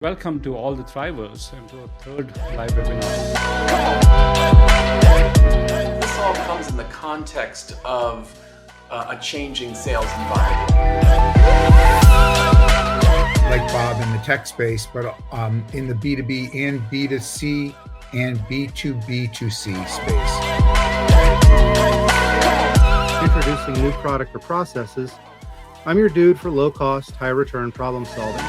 Welcome to all the Thrivers and to our third live webinar. This all comes in the context of a changing sales environment. Like Bob in the tech space, but in the B2B and B2C and B2B2C space. Introducing new product or processes, I'm your dude for low-cost, high-return problem solving.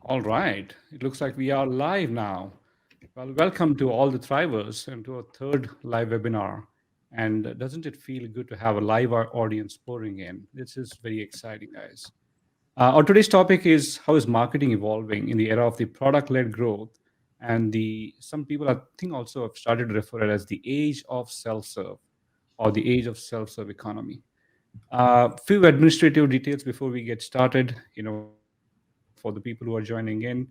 All right, it looks like we are live now. Well, welcome to all the Thrivers and to our third live webinar. And doesn't it feel good to have a live audience pouring in? This is very exciting, guys. Our today's topic is how is marketing evolving in the era of the product-led growth, and some people I think also have started to refer it as the age of self-serve or the age of self-serve economy. Few administrative details before we get started. For the people who are joining in,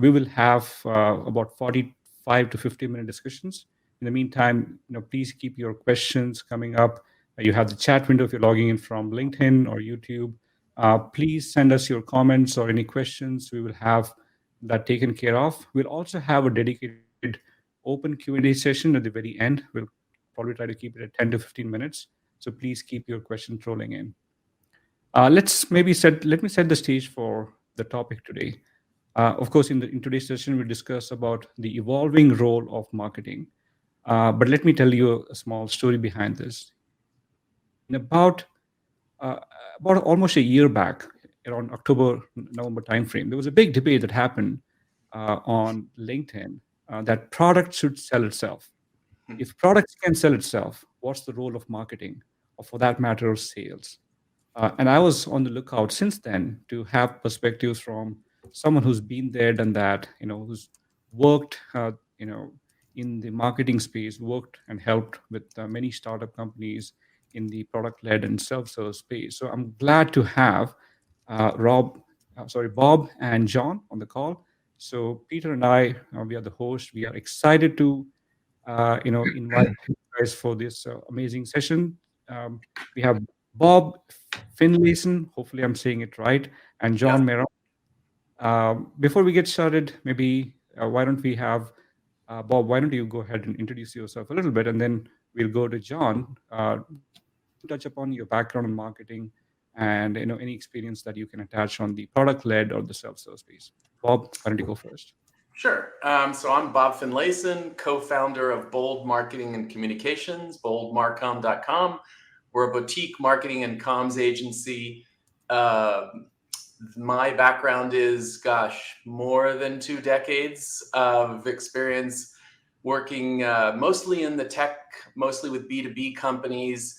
we will have about 45 to 50-minute discussions. In the meantime, please keep your questions coming up. You have the chat window if you're logging in from LinkedIn or YouTube. Please send us your comments or any questions. We will have that taken care of. We'll also have a dedicated open Q&A session at the very end. We'll probably try to keep it at 10 to 15 minutes. So please keep your questions rolling in. Let me set the stage for the topic today. Of course, in today's session, we'll discuss about the evolving role of marketing. But let me tell you a small story behind this. In about almost a year back, around October, November timeframe, there was a big debate that happened on LinkedIn that product should sell itself. If products can sell itself, what's the role of marketing, or for that matter, sales? And I was on the lookout since then to have perspectives from someone who's been there, done that, who's worked, in the marketing space, worked and helped with many startup companies in the product-led and self-serve space. So I'm glad to have Bob and John on the call. So Peter and I, we are the host. We are excited to, invite you guys for this amazing session. We have Bob Finlayson, hopefully I'm saying it right, and John Meron. Before we get started, maybe why don't we have Bob, why don't you go ahead and introduce yourself a little bit, and then we'll go to John to touch upon your background in marketing and any experience that you can attach on the product-led or the self-serve space. Bob, why don't you go first? Sure. So I'm Bob Finlayson, co-founder of Bold Marketing and Communications, boldmarcom.com. We're a boutique marketing and comms agency. My background is, more than 2 decades of experience working mostly in the tech, mostly with B2B companies,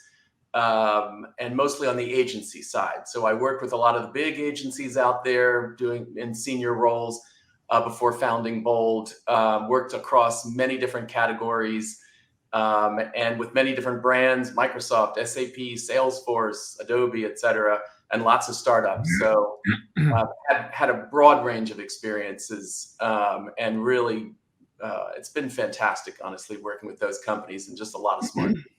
and mostly on the agency side. So I worked with a lot of the big agencies out there doing in senior roles before founding Bold, worked across many different categories, and with many different brands, Microsoft, SAP, Salesforce, Adobe, et cetera, and lots of startups. So had a broad range of experiences, and really, it's been fantastic, honestly, working with those companies and just a lot of smart people.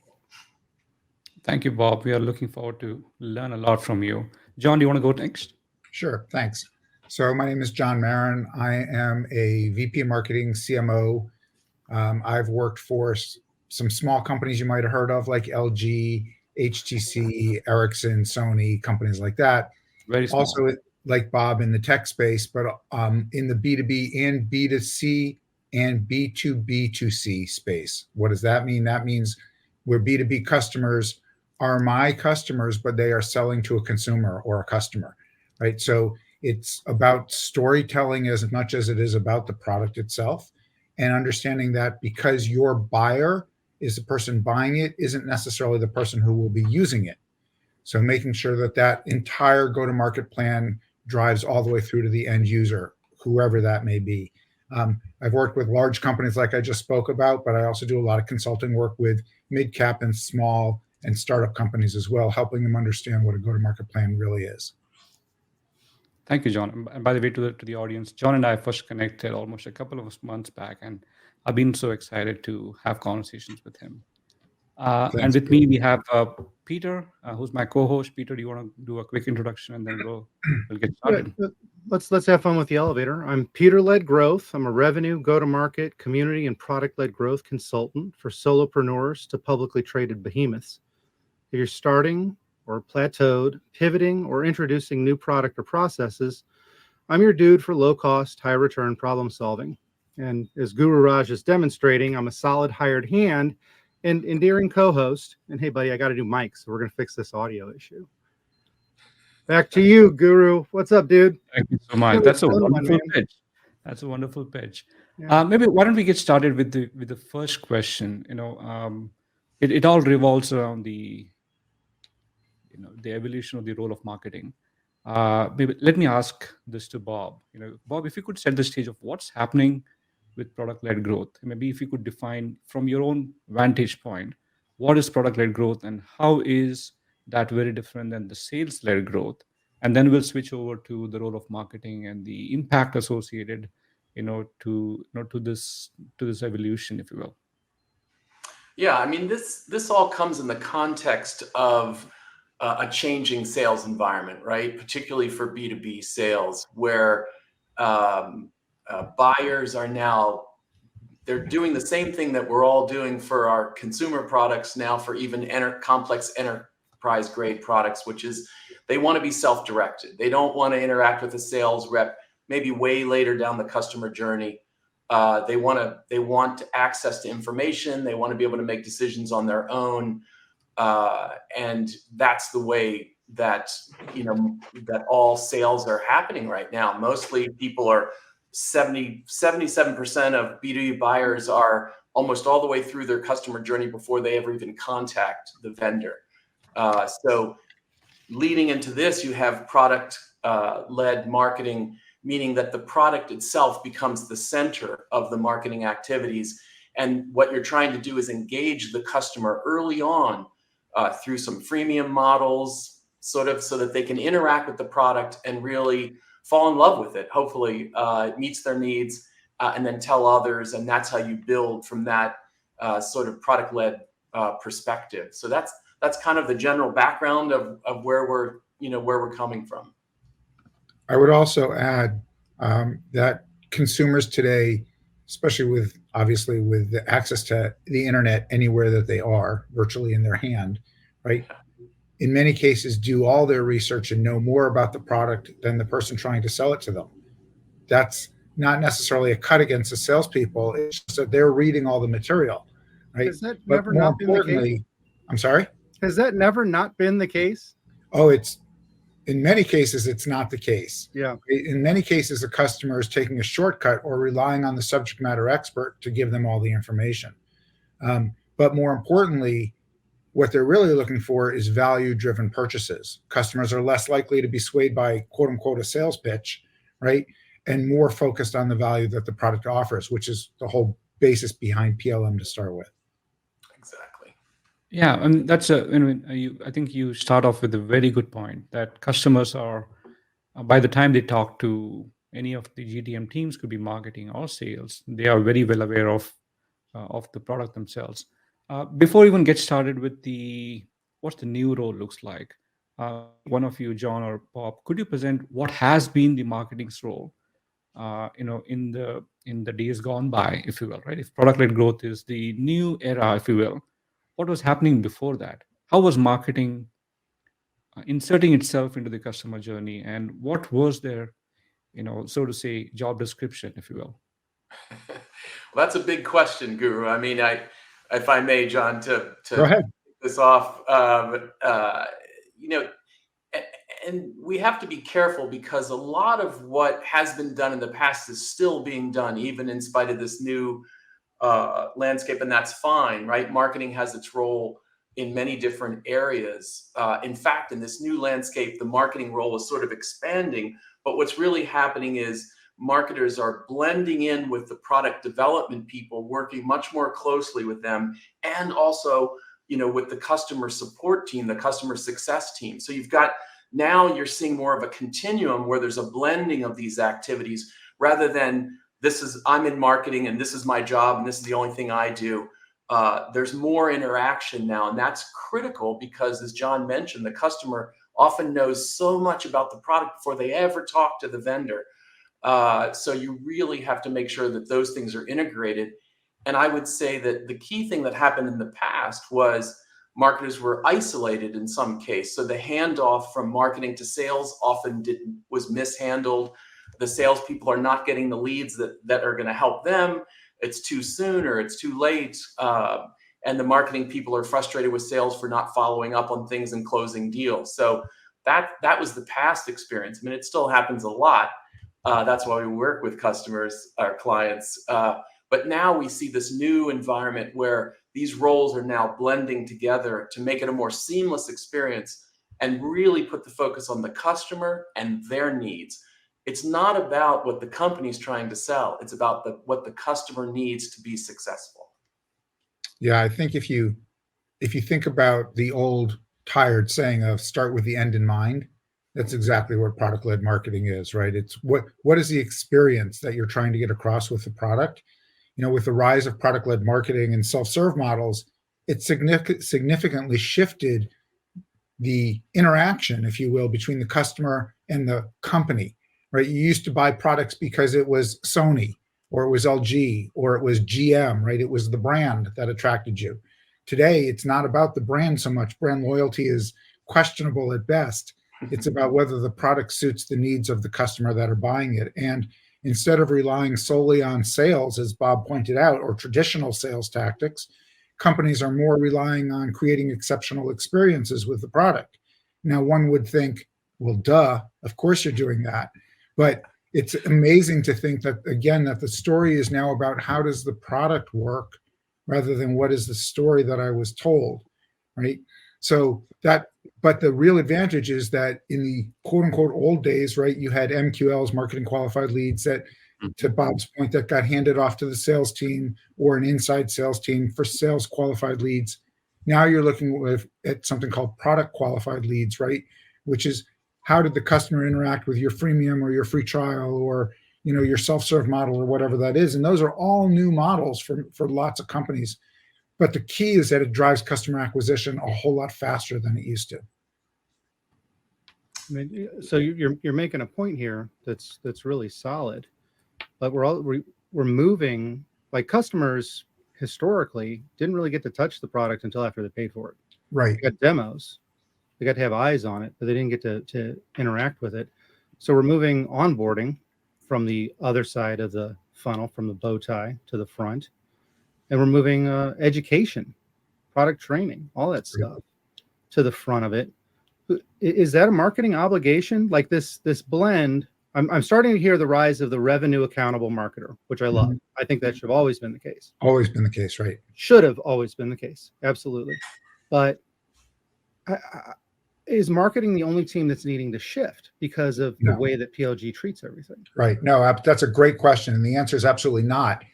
Thank you, Bob. We are looking forward to learn a lot from you. John, do you want to go next? Sure, thanks. So my name is John Marin. I am a VP of Marketing, CMO. I've worked for some small companies you might have heard of, like LG, HTC, Ericsson, Sony, companies like that. Very small. Also, like Bob in the tech space, but in the B2B and B2C and B2B2C space. What does that mean? That means where B2B customers are my customers, but they are selling to a consumer or a customer, right? So it's about storytelling as much as it is about the product itself, and understanding that because your buyer is the person buying it isn't necessarily the person who will be using it. So making sure that that entire go-to-market plan drives all the way through to the end user, whoever that may be. I've worked with large companies like I just spoke about, but I also do a lot of consulting work with mid-cap and small and startup companies as well, helping them understand what a go-to-market plan really is. Thank you, John. And by the way, to the audience, John and I first connected almost a couple of months back, and I've been so excited to have conversations with him. And with me, we have Peter, who's my co-host. Peter, do you want to do a quick introduction and then we'll get Yeah, started? let's have fun with the elevator. I'm Peter-led growth. I'm a revenue, go-to-market, community, and product-led growth consultant for solopreneurs to publicly traded behemoths. If you're starting or plateaued, pivoting, or introducing new product or processes, I'm your dude for low-cost, high-return problem solving. And as Guru Raj is demonstrating, I'm a solid hired hand and endearing co-host. And hey, buddy, I got to do mics, so we're going to fix this audio issue. Back to you, Guru. What's up, dude? Thank you so much. Really That's a fun one, wonderful man. pitch. That's a wonderful pitch. Yeah. Maybe why don't we get started with the first question? It all revolves around the evolution of the role of marketing. Maybe let me ask this to Bob. Bob, if you could set the stage of what's happening with product-led growth, maybe if you could define from your own vantage point, what is product-led growth and how is that very different than the sales-led growth? And then we'll switch over to the role of marketing and the impact associated, to this evolution, if you will. Yeah, I mean, this all comes in the context of a changing sales environment, right? Particularly for B2B sales, where buyers are now, they're doing the same thing that we're all doing for our consumer products now for even complex enterprise grade products, which is they want to be self-directed. They don't want to interact with a sales rep maybe way later down the customer journey. They want access to information. They want to be able to make decisions on their own. And that's the way that, that all sales are happening right now. Mostly people are 77% of B2B buyers are almost all the way through their customer journey before they ever even contact the vendor. So leading into this, you have product led marketing, meaning that the product itself becomes the center of the marketing activities. And what you're trying to do is engage the customer early on through some freemium models, sort of so that they can interact with the product and really fall in love with it. Hopefully it meets their needs and then tell others. And that's how you build from that sort of product-led perspective. So that's kind of the general background of where we're coming from. I would also add that consumers today, especially obviously with the access to the internet anywhere that they are, virtually in their hand, right? In many cases, do all their research and know more about the product than the person trying to sell it to them. That's not necessarily a cut against the salespeople. It's just that they're reading all the material, right? Has that never not been the case? I'm sorry? Has that never not been the case? Oh, in many cases, it's not the case. Yeah. In many cases, the customer is taking a shortcut or relying on the subject matter expert to give them all the information. But more importantly, what they're really looking for is value-driven purchases. Customers are less likely to be swayed by quote unquote a sales pitch, right? And more focused on the value that the product offers, which is the whole basis behind PLM to start with. Exactly. Yeah, and that's I think you start off with a very good point that customers are, by the time they talk to any of the GTM teams, could be marketing or sales, they are very well aware of the product themselves. Before we even get started with what the new role looks like, one of you, John or Bob, could you present what has been the marketing's role, in the days gone by, if you will, right? If product-led growth is the new era, if you will, what was happening before that? How was marketing inserting itself into the customer journey, and what was their, so to say, job description, if you will? Well, that's a big question, Guru. I mean, if I may, John, to Go ahead. kick this off, and we have to be careful because a lot of what has been done in the past is still being done, even in spite of this new landscape, and that's fine, right? Marketing has its role in many different areas. In fact, in this new landscape, the marketing role is sort of expanding, but what's really happening is marketers are blending in with the product development people, working much more closely with them, and also, with the customer support team, the customer success team. So now you're seeing more of a continuum where there's a blending of these activities rather than I'm in marketing and this is my job and this is the only thing I do. There's more interaction now, and that's critical because, as John mentioned, the customer often knows so much about the product before they ever talk to the vendor. So you really have to make sure that those things are integrated. And I would say that the key thing that happened in the past was marketers were isolated in some case. So the handoff from marketing to sales often was mishandled. The salespeople are not getting the leads that are going to help them. It's too soon or it's too late. And the marketing people are frustrated with sales for not following up on things and closing deals. So that was the past experience. I mean, it still happens a lot. That's why we work with customers, our clients. But now we see this new environment where these roles are now blending together to make it a more seamless experience and really put the focus on the customer and their needs. It's not about what the company's trying to sell. It's about what the customer needs to be successful. Yeah, I think if you think about the old tired saying of start with the end in mind, that's exactly what product-led marketing is, right? It's what is the experience that you're trying to get across with the product? With the rise of product-led marketing and self-serve models, it significantly shifted the interaction, if you will, between the customer and the company, right? You used to buy products because it was Sony or it was LG or it was GM, right? It was the brand that attracted you. Today, it's not about the brand so much. Brand loyalty is questionable at best. It's about whether the product suits the needs of the customer that are buying it. And instead of relying solely on sales, as Bob pointed out, or traditional sales tactics, companies are more relying on creating exceptional experiences with the product. Now, one would think, well, duh, of course you're doing that. But it's amazing to think that, again, that the story is now about how does the product work rather than what is the story that I was told, right? But the real advantage is that in the quote unquote old days, right, you had MQLs, marketing qualified leads, that, to Bob's point, that got handed off to the sales team or an inside sales team for sales qualified leads. Now you're looking at something called product qualified leads, right? Which is how did the customer interact with your freemium or your free trial or your self-serve model or whatever that is. And those are all new models for lots of companies. But the key is that it drives customer acquisition a whole lot faster than it used to. I mean, so you're making a point here that's really solid, but we're moving, like, customers historically didn't really get to touch the product until after they paid for it. Right. They got demos, they got to have eyes on it, but they didn't get to interact with it. So we're moving onboarding from the other side of the funnel, from the bow tie to the front, and we're moving education, product training, all that stuff to the front of it. Is that a marketing obligation? Like this blend, I'm starting to hear the rise of the revenue accountable marketer, which I love. I think that should have always been the case. Always been the case, right? Should have always been the case. Absolutely. But is marketing the only team that's needing to shift because of the way that PLG treats everything? Right. No, that's a great question. And the answer is absolutely not.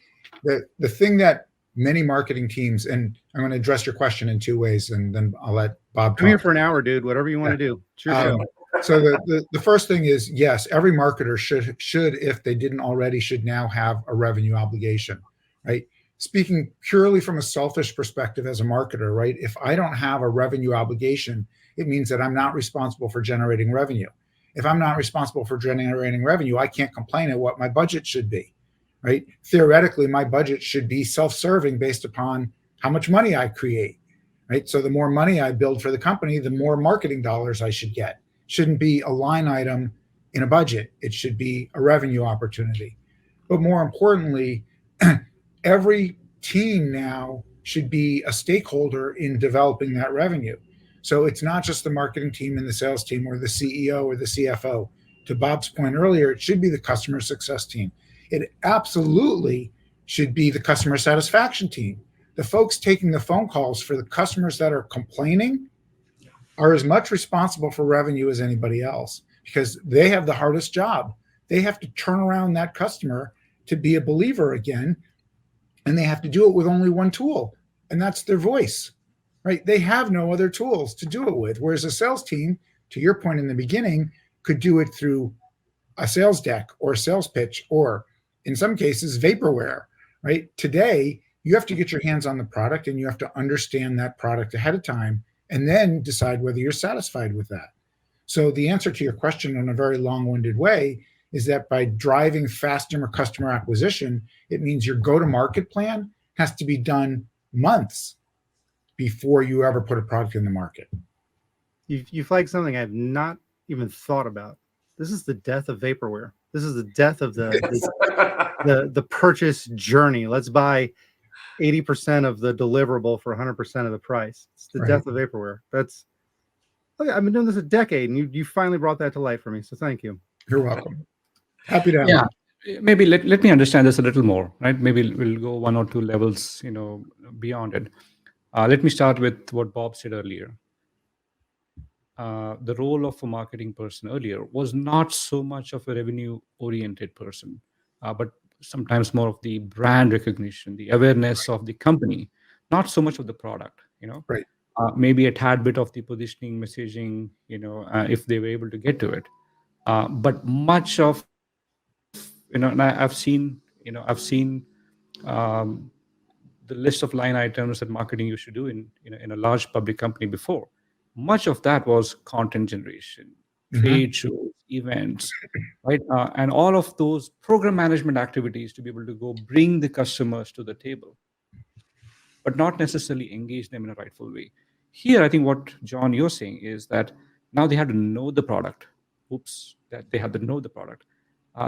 The thing that many marketing teams, and I'm going to address your question in two ways, and then I'll let Bob talk. I'm here for an hour, dude. Whatever you want to do. It's your show. So the first thing is, yes, every marketer should, if they didn't already, should now have a revenue obligation, right? Speaking purely from a selfish perspective as a marketer, right? If I don't have a revenue obligation, it means that I'm not responsible for generating revenue. If I'm not responsible for generating revenue, I can't complain at what my budget should be, right? Theoretically, my budget should be self-serving based upon how much money I create, right? So the more money I build for the company, the more marketing dollars I should get. Shouldn't be a line item in a budget. It should be a revenue opportunity. But more importantly, every team now should be a stakeholder in developing that revenue. So it's not just the marketing team and the sales team or the CEO or the CFO. To Bob's point earlier, it should be the customer success team. It absolutely should be the customer satisfaction team. The folks taking the phone calls for the customers that are complaining are as much responsible for revenue as anybody else, because they have the hardest job. They have to turn around that customer to be a believer again, and they have to do it with only one tool, and that's their voice, right? They have no other tools to do it with, whereas a sales team, to your point in the beginning, could do it through a sales deck or a sales pitch, or in some cases, vaporware, right? Today, You have to get your hands on the product and you have to understand that product ahead of time and then decide whether you're satisfied with that. So the answer to your question in a very long-winded way is that by driving faster customer acquisition, it means your go-to-market plan has to be done months before you ever put a product in the market. You flagged something I've not even thought about. This is the death of vaporware. This is the death of the purchase journey. Let's buy 80% of the deliverable for 100% of the price. It's the death of vaporware. That's okay. I've been doing this a decade, and you finally brought that to life for me. So thank you. You're welcome. Happy to help. Yeah, maybe let me understand this a little more, right? Maybe we'll go one or two levels, beyond it. Let me start with what Bob said earlier. The role of a marketing person earlier was not so much of a revenue-oriented person, but sometimes more of the brand recognition, the awareness of the company, not so much of the product. Right. Maybe a tad bit of the positioning, messaging, if they were able to get to it. But much of, and I've seen the list of line items that marketing used to do in a large public company before. Much of that was content generation, trade shows, events, right? And all of those program management activities to be able to go bring the customers to the table, but not necessarily engage them in a rightful way. Here, I think what, John, you're saying is that now they have to know the product. That they have to know the product.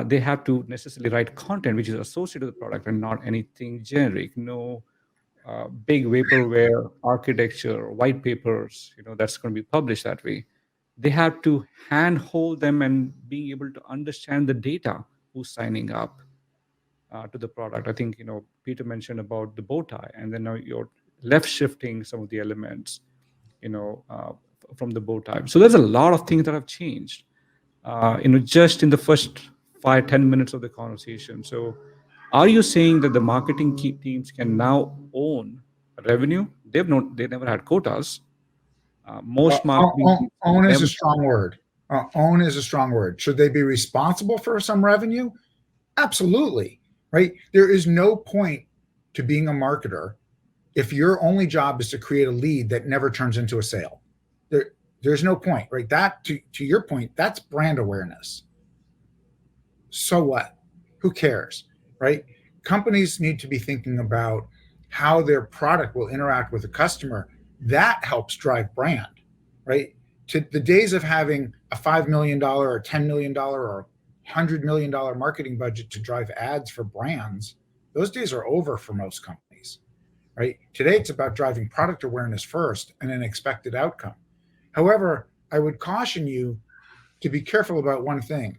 They have to necessarily write content which is associated with the product and not anything generic. No big vaporware architecture, white papers, that's going to be published that way. They have to handhold them and being able to understand the data, who's signing up to the product. I think, Peter mentioned about the bow tie, and then now you're left shifting some of the elements, from the bow tie. So there's a lot of things that have changed, just in the first 5-10 minutes of the conversation. So are you saying that the marketing key teams can now own revenue? They never had quotas. Most marketing teams Own is never. a strong word. Own is a strong word. Should they be responsible for some revenue? Absolutely. Right. There is no point to being a marketer if your only job is to create a lead that never turns into a sale. There's no point, right? That, to your point, that's brand awareness. So what? Who cares, right? Companies need to be thinking about how their product will interact with the customer. That helps drive brand, right? To the days of having a $5 million or $10 million or $100 million marketing budget to drive ads for brands, those days are over for most companies, right? Today, it's about driving product awareness first and an expected outcome. However, I would caution you to be careful about one thing.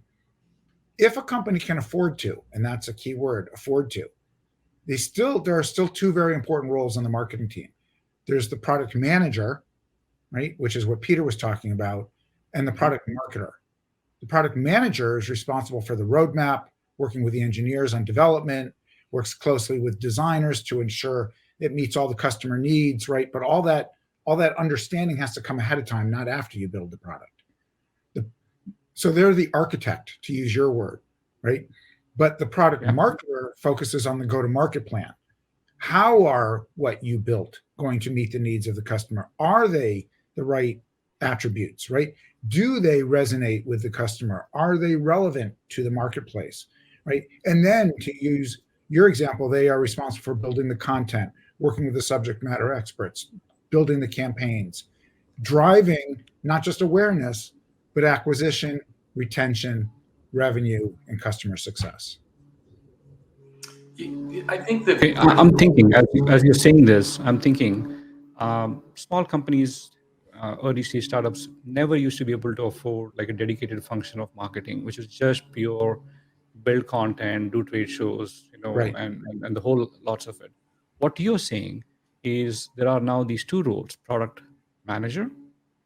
If a company can afford to, and that's a key word, afford to, there are still two very important roles on the marketing team. There's the product manager, right, which is what Peter was talking about, and the product marketer. The product manager is responsible for the roadmap, working with the engineers on development, works closely with designers to ensure it meets all the customer needs, right? But all that understanding has to come ahead of time, not after you build the product. So they're the architect, to use your word, right? But the product marketer focuses on the go-to-market plan. How are what you built going to meet the needs of the customer? Are they the right attributes, right? Do they resonate with the customer? Are they relevant to the marketplace, right? And then, to use your example, they are responsible for building the content, working with the subject matter experts, building the campaigns, driving not just awareness, but acquisition, retention, revenue, and customer success. I think that Okay, I'm thinking, as you're saying this, I'm thinking small companies, early stage startups never used to be able to afford like a dedicated function of marketing, which is just pure build content, do trade shows, Right. and the whole lots of it. What you're saying is there are now these two roles: product manager,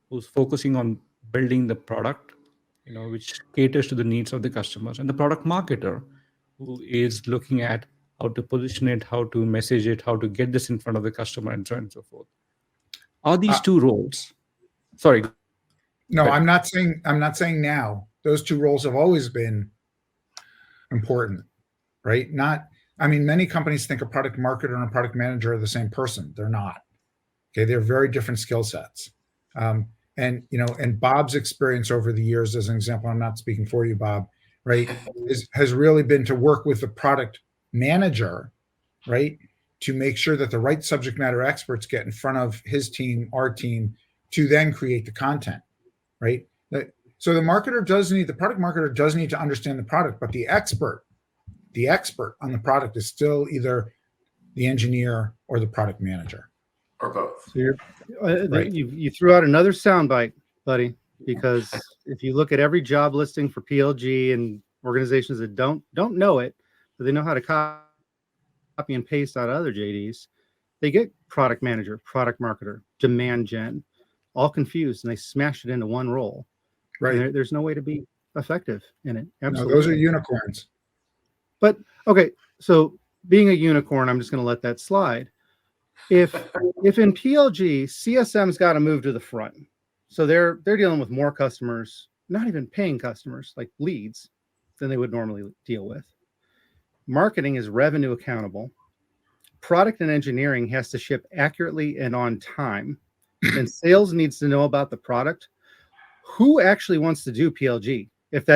who's focusing on building the product, which caters to the needs of the customers, and the product marketer, who is looking at how to position it, how to message it, how to get this in front of the customer, and so on and so forth. Are these two roles? Sorry. No, I'm not saying now. Those two roles have always been important, right? I mean, many companies think a product marketer and a product manager are the same person. They're not. Okay, they're very different skill sets. And and Bob's experience over the years, as an example, I'm not speaking for you, Bob, right, has really been to work with the product manager, right, to make sure that the right subject matter experts get in front of his team, our team, to then create the content, right? So the product marketer does need to understand the product, but the expert on the product is still either the engineer or the product manager. Or both. So you're, Right. you threw out another soundbite, buddy, because if you look at every job listing for PLG and organizations that don't know it, but they know how to copy and paste out other JDs, they get product manager, product marketer, demand gen, all confused, and they smash it into one role. Right. There's no way to be effective in it. Absolutely. No, those are unicorns. But okay, so being a unicorn, I'm just going to let that slide. If in PLG, CSM's got to move to the front, so they're dealing with more customers, not even paying customers, like leads, than they would normally deal with. Marketing is revenue accountable. Product and engineering has to ship accurately and on time, and sales needs to know about the product. Who actually wants to do PLG? If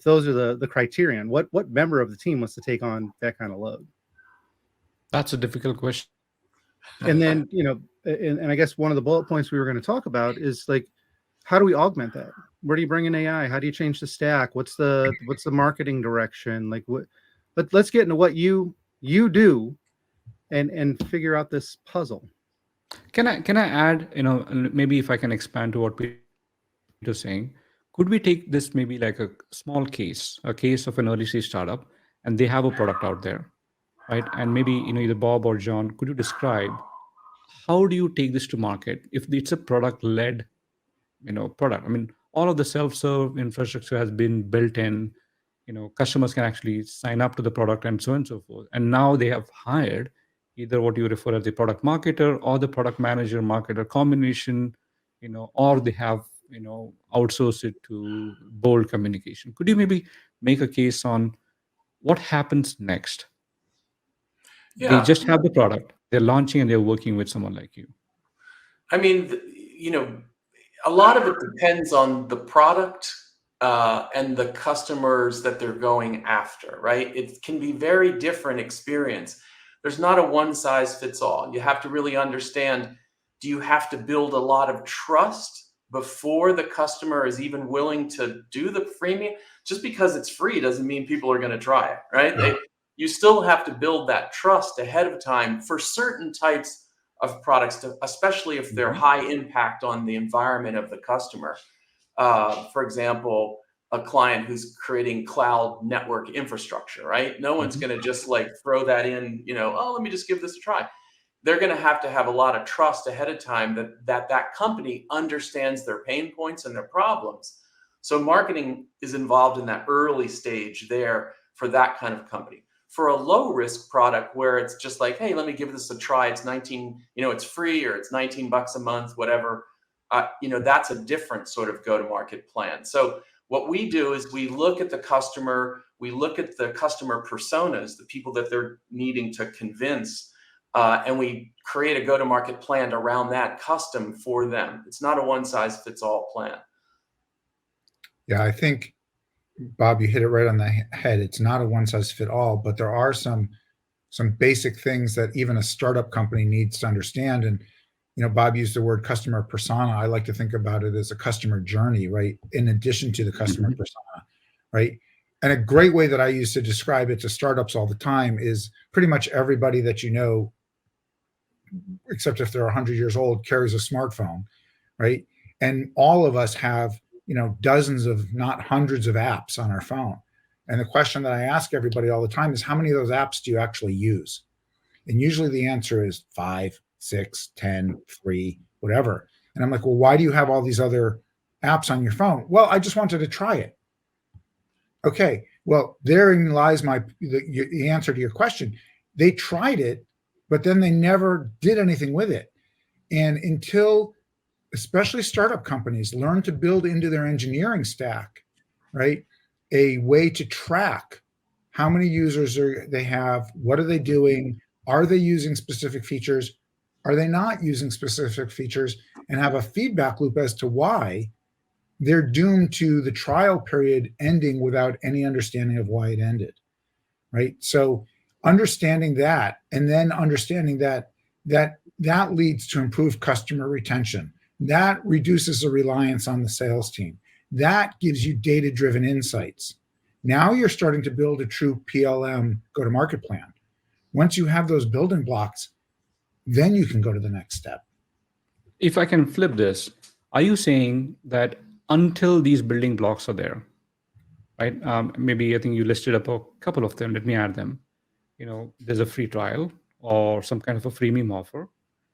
those are the criterion, what member of the team wants to take on that kind of load? That's a difficult question. And then, and I guess one of the bullet points we were going to talk about is like, how do we augment that? Where do you bring in AI? How do you change the stack? What's the marketing direction? Like let's get into what you do and figure out this puzzle. Can I add, maybe if I can expand to what Peter's saying, could we take this maybe like a small case, a case of an early stage startup, and they have a product out there, right? And maybe, either Bob or John, could you describe how do you take this to market if it's a product-led, product? I mean, all of the self-serve infrastructure has been built in, customers can actually sign up to the product and so on and so forth. And now they have hired either what you refer as the product marketer or the product manager marketer combination, or they have, outsource it to bold communication. Could you maybe make a case on what happens next? Yeah. They just have the product, they're launching, and they're working with someone like you. I mean, a lot of it depends on the product and the customers that they're going after, right? It can be very different experience. There's not a one size fits all. You have to really understand, do you have to build a lot of trust before the customer is even willing to do the freemium? Just because it's free doesn't mean people are going to try it, right? Yeah. You still have to build that trust ahead of time for certain types of products, especially if they're high impact on the environment of the customer. For example, a client who's creating cloud network infrastructure, right? No one's going to just like throw that in, let me just give this a try. They're going to have a lot of trust ahead of time that company understands their pain points and their problems. So marketing is involved in that early stage there for that kind of company. For a low risk product where it's just like, hey, let me give this a try. It's 19, it's free, or it's $19 a month, whatever. That's a different sort of go-to-market plan. So what we do is we look at the customer, we look at the customer personas, the people that they're needing to convince, and we create a go-to-market plan around that, custom for them. It's not a one-size-fits-all plan. Yeah, I think, Bob, you hit it right on the head. It's not a one-size-fits-all, but there are some basic things that even a startup company needs to understand. And Bob used the word customer persona. I like to think about it as a customer journey, right? In addition to the customer persona, right? And a great way that I use to describe it to startups all the time is pretty much everybody that except if they're 100 years old, carries a smartphone, right? And all of us have, dozens of, not hundreds of apps on our phone. And the question that I ask everybody all the time is, how many of those apps do you actually use? And usually the answer is 5, 6, 10, 3, whatever. And I'm like, well, why do you have all these other apps on your phone? Well, I just wanted to try it. Okay, well, therein lies the answer to your question. They tried it, but then they never did anything with it. And until, especially startup companies, learn to build into their engineering stack, right, a way to track how many users they have, what are they doing, are they using specific features, are they not using specific features, and have a feedback loop as to why, they're doomed to the trial period ending without any understanding of why it ended, right? So understanding that, and then understanding that leads to improved customer retention. That reduces the reliance on the sales team. That gives you data-driven insights. Now you're starting to build a true PLM go-to-market plan. Once you have those building blocks, then you can go to the next step. If I can flip this, are you saying that until these building blocks are there, right? Maybe I think you listed up a couple of them. Let me add them. There's a free trial or some kind of a freemium offer.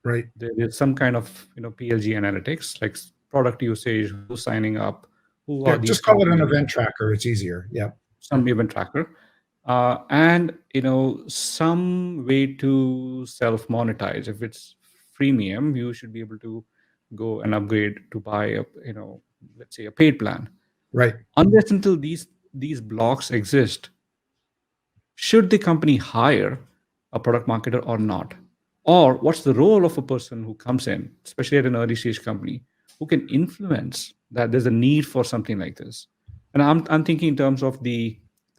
Right. There is some kind of PLG analytics, like product usage, who's signing up, who are these just call it an companies. event tracker. It's easier. Yeah. Some event tracker, and some way to self monetize. If it's freemium, you should be able to go and upgrade to buy a let's say a paid plan. Right. Unless until these blocks exist, should the company hire a product marketer or not? Or what's the role of a person who comes in, especially at an early stage company, who can influence that there's a need for something like this? And I'm thinking in terms of the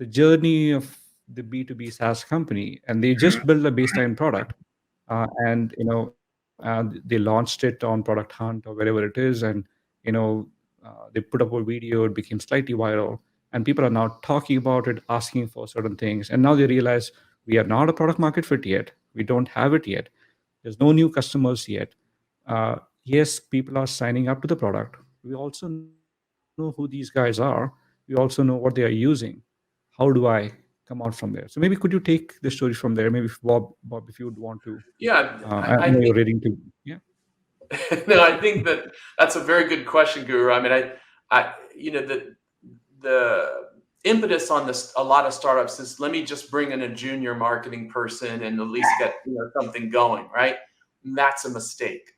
journey of the B2B SaaS company, and they just build a baseline product, and they launched it on Product Hunt or wherever it is, and they put up a video, it became slightly viral, and people are now talking about it, asking for certain things, and now they realize we are not a product market fit yet. We don't have it yet. There's no new customers yet. Yes, people are signing up to the product. We also know who these guys are. We also know what they are using. How do I come out from there? So maybe could you take the story from there? Maybe if Bob, if you would want to. Yeah, I know I you're think ready to. Yeah. no, I think that's a very good question, Guru. I mean, the impetus on this, a lot of startups is, let me just bring in a junior marketing person and at least get something going, right? And that's a mistake,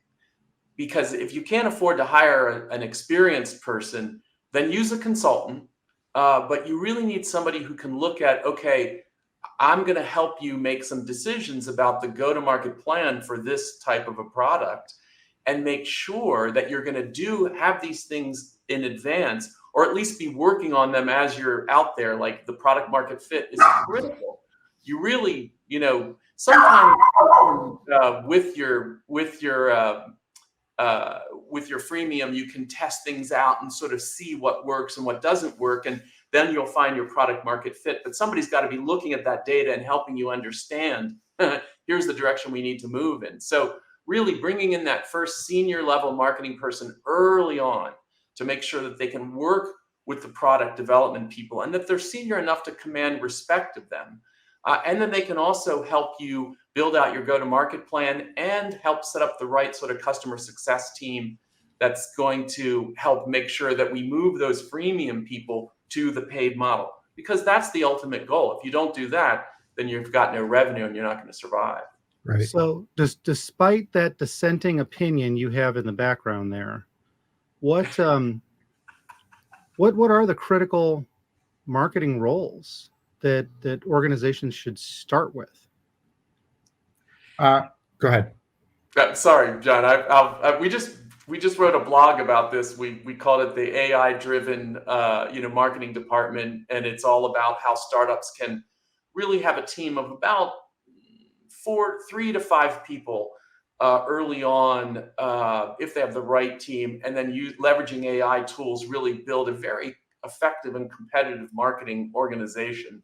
because if you can't afford to hire an experienced person, then use a consultant. But you really need somebody who can look at, okay, I'm going to help you make some decisions about the go-to-market plan for this type of a product, and make sure that you're going to have these things in advance, or at least be working on them as you're out there. Like, the product market fit is critical. You really, sometimes with your freemium, you can test things out and sort of see what works and what doesn't work, and then you'll find your product market fit. But somebody's got to be looking at that data and helping you understand, here's the direction we need to move in. So really bringing in that first senior level marketing person early on to make sure that they can work with the product development people, and that they're senior enough to command respect of them. And then they can also help you build out your go-to-market plan and help set up the right sort of customer success team that's going to help make sure that we move those freemium people to the paid model, because that's the ultimate goal. If you don't do that, then you've got no revenue and you're not going to survive. Right. So despite that dissenting opinion you have in the background there, what are the critical marketing roles that organizations should start with? Go ahead. Sorry, John. We just wrote a blog about this. We called it the AI-driven marketing department, and it's all about how startups can really have a team of about 3 to 5 people early on, if they have the right team, and then leveraging AI tools, really build a very effective and competitive marketing organization.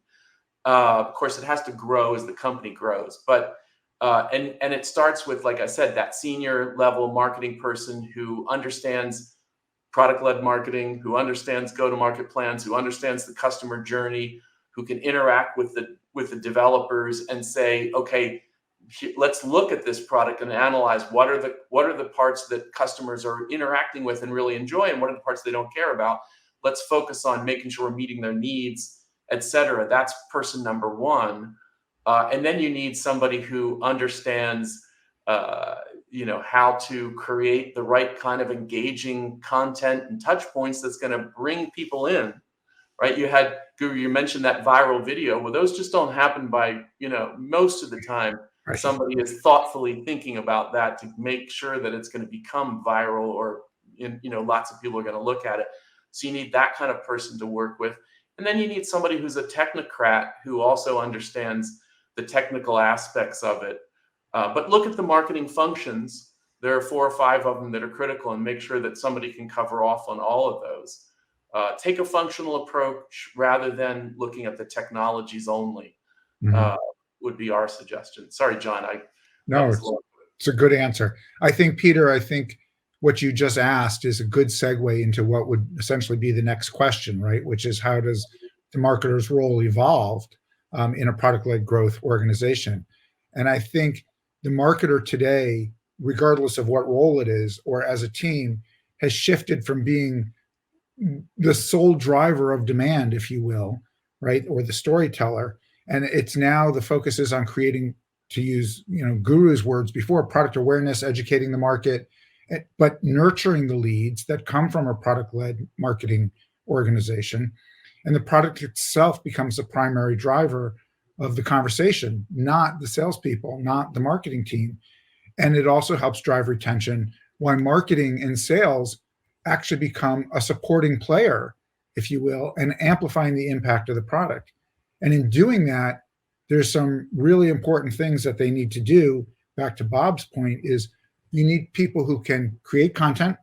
Of course, it has to grow as the company grows, but and it starts with, like I said, that senior level marketing person who understands product-led marketing, who understands go-to-market plans, who understands the customer journey, who can interact with the developers and say, okay, let's look at this product and analyze what are the parts that customers are interacting with and really enjoy, and what are the parts they don't care about. Let's focus on making sure we're meeting their needs, etc. That's person number one. And then you need somebody who understands, how to create the right kind of engaging content and touch points that's going to bring people in, right? You had Guru, you mentioned that viral video. Well, those just don't happen by, most of the time. Right. Somebody is thoughtfully thinking about that to make sure that it's going to become viral, or lots of people are going to look at it. So you need that kind of person to work with. And then you need somebody who's a technocrat who also understands the technical aspects of it. But look at the marketing functions. There are 4 or 5 of them that are critical, and make sure that somebody can cover off on all of those. Take a functional approach rather than looking at the technologies only. Would be our suggestion. Sorry, John. No, it's a good answer. I think, Peter, what you just asked is a good segue into what would essentially be the next question, right? Which is, how does the marketer's role evolve in a product-led growth organization? And I think the marketer today, regardless of what role it is, or as a team, has shifted from being the sole driver of demand, if you will, right? Or the storyteller. And it's now the focus is on creating, to use Guru's words before, product awareness, educating the market, but nurturing the leads that come from a product-led marketing organization. And the product itself becomes the primary driver of the conversation, not the salespeople, not the marketing team. And it also helps drive retention, while marketing and sales actually become a supporting player, if you will, and amplifying the impact of the product. And in doing that, there's some really important things that they need to do. Back to Bob's point, is you need people who can create content,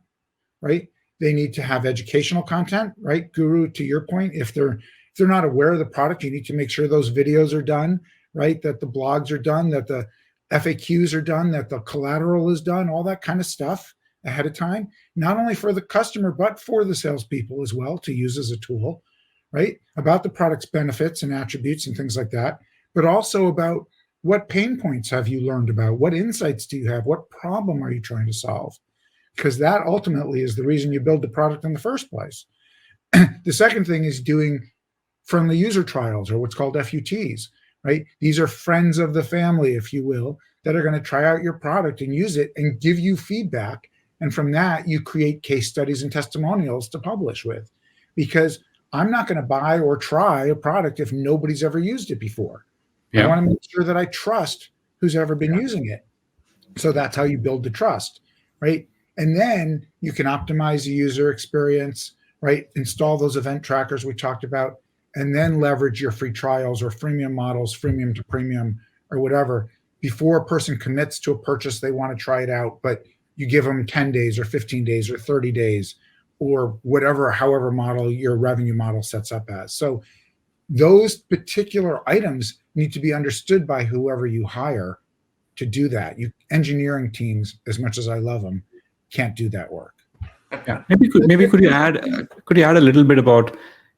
right? They need to have educational content, right? Guru, to your point, if they're not aware of the product, you need to make sure those videos are done, right? That the blogs are done, that the FAQs are done, that the collateral is done, all that kind of stuff ahead of time, not only for the customer, but for the salespeople as well, to use as a tool, right? About the product's benefits and attributes and things like that, but also about what pain points have you learned about? What insights do you have? What problem are you trying to solve? Because that ultimately is the reason you build the product in the first place. The second thing is doing friendly user trials, or what's called FUTs, right? These are friends of the family, if you will, that are going to try out your product and use it and give you feedback. And from that, you create case studies and testimonials to publish with. Because I'm not going to buy or try a product if nobody's ever used it before. I want to make sure that I trust who's ever been using it. So that's how you build the trust, right? And then you can optimize the user experience, right? Install those event trackers we talked about, and then leverage your free trials or freemium models, freemium to premium or whatever. Before a person commits to a purchase, they want to try it out, but you give them 10 days or 15 days or 30 days or whatever, however model your revenue model sets up as. So those particular items need to be understood by whoever you hire to do that. Engineering teams, as much as I love them, can't do that work. Yeah, maybe could you add a little bit about,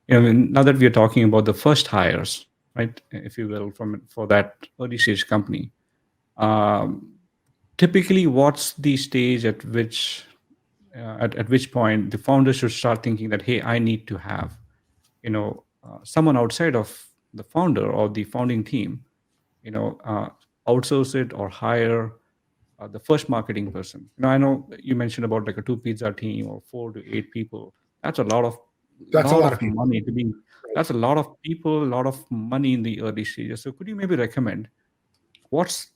now that we are talking about the first hires, right, if you will, for that early stage company, typically what's the stage at which point the founder should start thinking that, hey, I need to have someone outside of the founder or the founding team, outsource it or hire the first marketing person. I know you mentioned about like a 2 pizza team or 4 to 8 people. That's a lot of money to be. That's a lot of people, a lot of money in the early stages. So could you maybe recommend what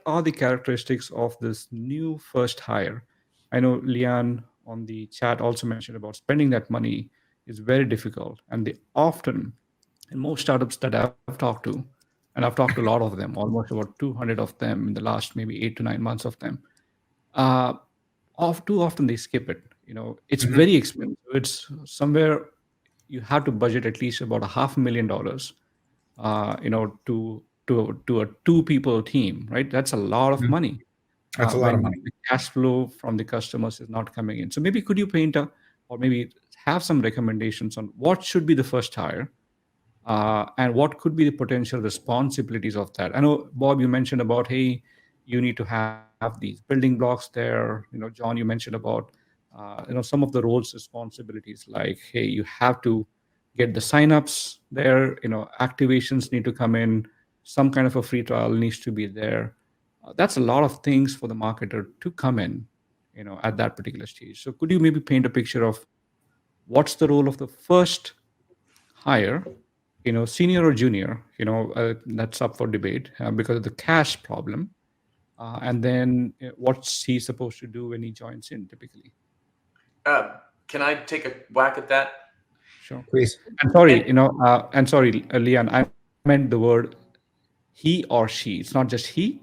are the characteristics of this new first hire? I know Lian on the chat also mentioned about spending that money is very difficult, and they often, in most startups that I've talked to, and I've talked to a lot of them, almost about 200 of them in the last maybe 8 to 9 months of them, too often they skip it. It's very expensive. It's somewhere you have to budget at least about $500,000, to a 2 people team, right? That's a lot of money. That's a lot of money. The cash flow from the customers is not coming in. So maybe could you paint or maybe have some recommendations on what should be the first hire, and what could be the potential responsibilities of that? I know, Bob, you mentioned about, hey, you need to have these building blocks there. John, you mentioned about, some of the roles, responsibilities, like, hey, you have to get the signups there, activations need to come in, some kind of a free trial needs to be there. That's a lot of things for the marketer to come in, at that particular stage. So could you maybe paint a picture of what's the role of the first hire, senior or junior, that's up for debate because of the cash problem. And then what's he supposed to do when he joins in typically? Can I take a whack at that? Sure. Please. And sorry, And Leon, I meant the word he or she. It's not just he.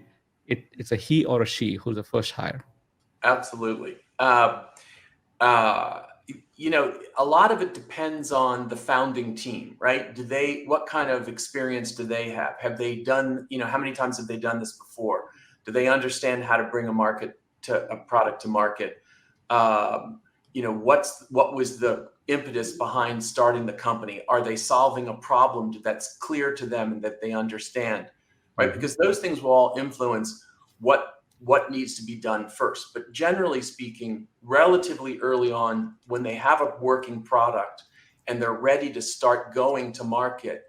It's a he or a she who's the first hire. absolutely. A lot of it depends on the founding team, right? What kind of experience do they have? Have they done, how many times have they done this before? Do they understand how to bring a product to market? What was the impetus behind starting the company? Are they solving a problem that's clear to them and that they understand, right? Mhm. Because those things will all influence what needs to be done first. But generally speaking, relatively early on, when they have a working product and they're ready to start going to market,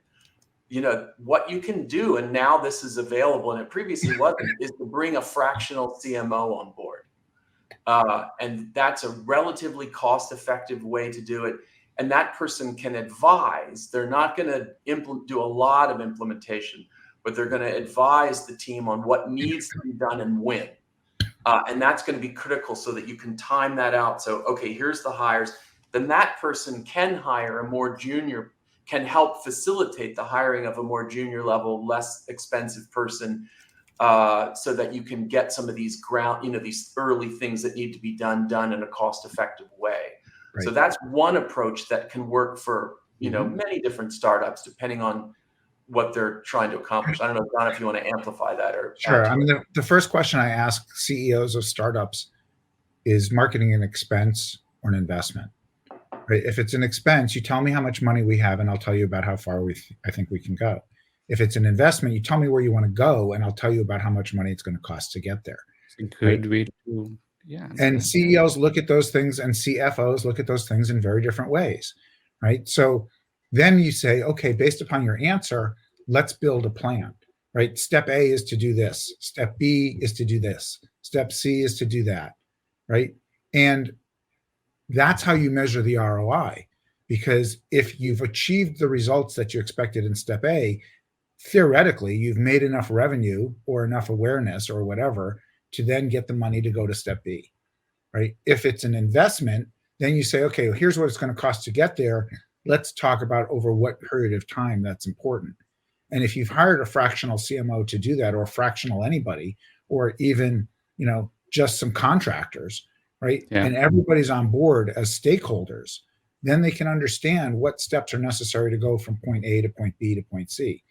what you can do, and now this is available and it previously wasn't, is to bring a fractional CMO on board. And that's a relatively cost-effective way to do it. And that person can advise. They're not going to do a lot of implementation, but they're going to advise the team on what needs to be done and when. And that's going to be critical so that you can time that out. So, okay, here's the hires. Then that person can hire a more junior, can help facilitate the hiring of a more junior level, less expensive person, so that you can get some of these these early things that need to be done in a cost-effective way. Right. So that's one approach that can work for, many different startups, depending on what they're trying to accomplish. I don't know, Don, if you want to amplify that or Sure. I mean, the first question I ask CEOs of startups is marketing an expense or an investment? Right? If it's an expense, you tell me how much money we have, and I'll tell you about how far I think we can go. If it's an investment, you tell me where you want to go, and I'll tell you about how much money it's going to cost to get there. It's a good way to, yeah. And CEOs look at those things, and CFOs look at those things in very different ways, right? So then you say, okay, based upon your answer, let's build a plan, right? Step A is to do this. Step B is to do this. Step C is to do that, right? And that's how you measure the ROI. Because if you've achieved the results that you expected in step A, theoretically, you've made enough revenue or enough awareness or whatever to then get the money to go to step B, right? If it's an investment, then you say, okay, well, here's what it's going to cost to get there. Let's talk about over what period of time that's important. And if you've hired a fractional CMO to do that, or fractional anybody, or even, just some contractors, right? Yeah. And everybody's on board as stakeholders, then they can understand what steps are necessary to go from point A to point B to point C.